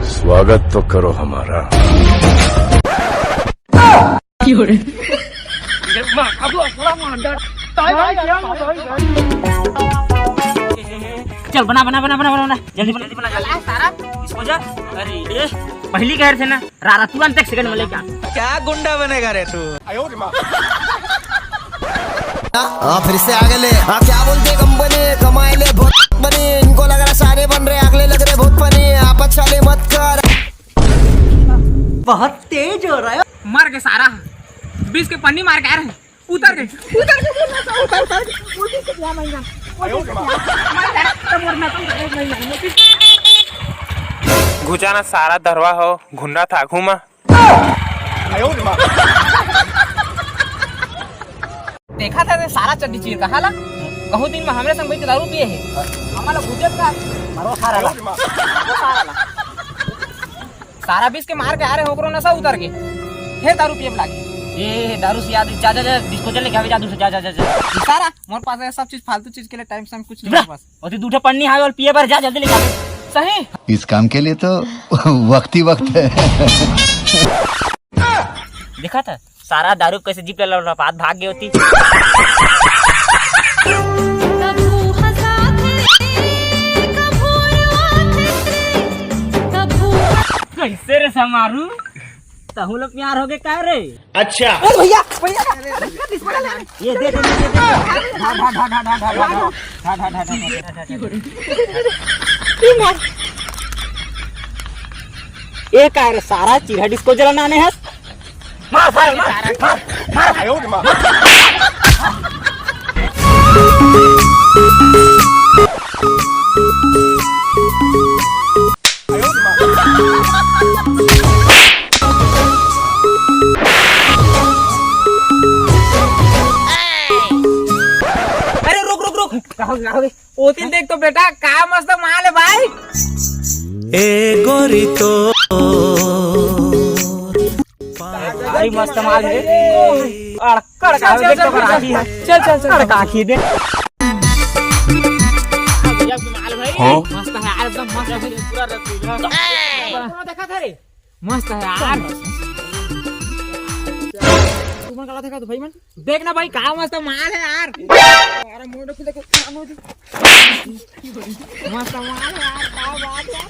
स्वागत तो करो हमारा। चल बना बना बना बना बना जल्दी बना जल्दी बना सारा इसको जा। अरे ये पहली कह रहे थे ना रारा तुरंत एक सेकंड में लेके क्या गुंडा बनेगा रे तू। फिर से आगे ले क्या बोलते कंपनी कमाए ले बहुत बनी इनको लग रहा सारे बन रहे अगले लग रहे बहुत बनी आपस वाले मत कर। बहुत तेज हो रहा है। मार के सारा 20 के पन्नी मार के आ रहे हैं। उतर के घुचाना सारा दरवा हो घुन्ना था घूमा। देखा था ते सारा चड्डी चीर का हाला कहू दिन में हमरे संग बैठ दारू पिए है हमारा गुजर का मारो सारा 20 के मार के आ रहे होकरो नशा उतर के फिर दारू पिए लागे। ये दारू से याद जा जा जा डिस्पोजल लेके आवे जादू से जा जा जा सारा मोर पास है सब चीज फालतू चीज के लिए टाइम सम कुछ नहीं बस और तू दूठे पन्नी हावे और पिए पर जा जल्दी लेके आवे। सही इस काम के लिए तो वक्त ही वक्त है। देखा था सारा दारू कैसे जीप ले पात भाग गई होती। कैसे रे समारू तहु लोग प्यार हो गए क्या रे। अच्छा भैया ये दे ये क्या रे सारा चिढ़ा डिस्को जलाने है। अरे रुक रुक रुक ओ तीन देख तो बेटा क्या मस्त माल है भाई। ए गोरी तो भाई मस्त माल है। चल चल चल काखी दे मस्त है यार एकदम मस्त है पूरा देखा था रे मस्त है यार। तुम गला देखा तो भाई मन देख ना भाई क्या मस्त माल है यार। अरे मोड़ को देखो मस्त माल है यार क्या बात है।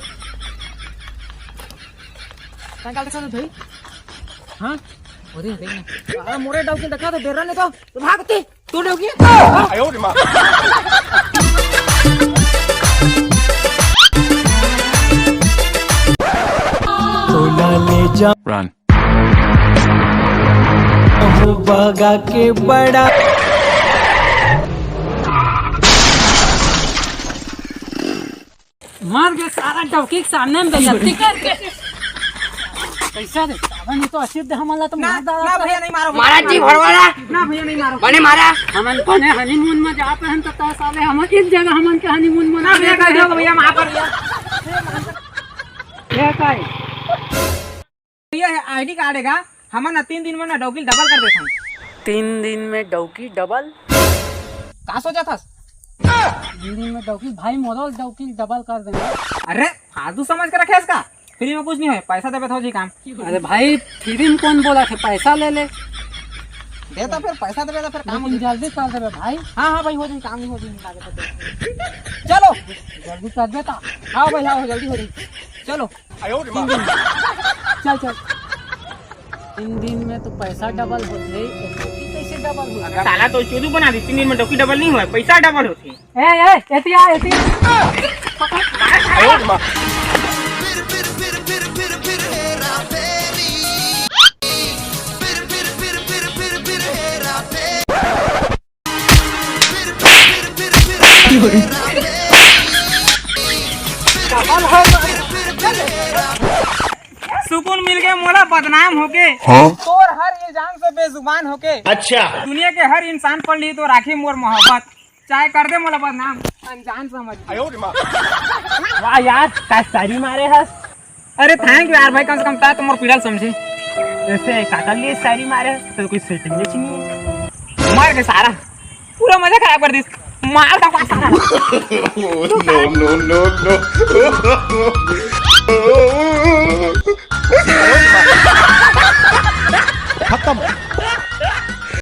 क्या देखा तो भाई हाँ अरे देखना अरे मोरे डाउ के देखा तो डर रहा नहीं तो भागती तू डोगी। ले जा रन बगा के बड़ा मार के सारा डौकी के सामने में बेइज्जती करके कैसा दे नहीं तो असिद्ध हमला तो मार डाला। ना भैया नहीं मारो मारा जी भरवाला ना भैया नहीं मारो बने मारा हमन बने हनीमून में जा पे हम तो साले हम इस जगह हमन के हनीमून में ना भैया कह दो भैया वहां पर ये काय ये आईडी कार्ड है हमन 3 दिन में ना डौकी डबल कर देथन। 3 दिन में डौकी डबल का सोचा था 3 दिन में डौकी भाई मोदल डौकी डबल कर देंगे। अरे फालतू समझ के रखे इसका फ्री में कुछ नहीं है पैसा देवे तो जी काम। अरे भाई फ्री में कौन बोला थे पैसा ले ले देता फिर पैसा देवे तो फिर काम जल्दी कर देवे भाई। हाँ हाँ भाई हो जाए काम नहीं हो जाए चलो जल्दी कर देता। हाँ भाई हाँ जल्दी हो रही चलो चल चल 3 दिन में तो पैसा डबल होते कैसे डबल हो साला तो चोदू बना दी 3 दिन में डौकी डबल नहीं हुआ पैसा डबल होती सुकून मिल गए मोड़ा बदनाम होके तोर हर इल्जाम से बेजुबान होके। अच्छा दुनिया के हर इंसान पढ़ ली तो राखी मोर मोहब्बत चाहे कर दे मोला बदनाम अनजान समझ। वाह यार का सारी मारे हस। अरे थैंक यू यार भाई कम से कम ता तुम मोर पीड़ा समझे ऐसे काका लिए सारी मारे तो कोई सेटिंग नहीं है। मार के सारा पूरा मजा खराब कर दिस मार का सारा no, no, no, no.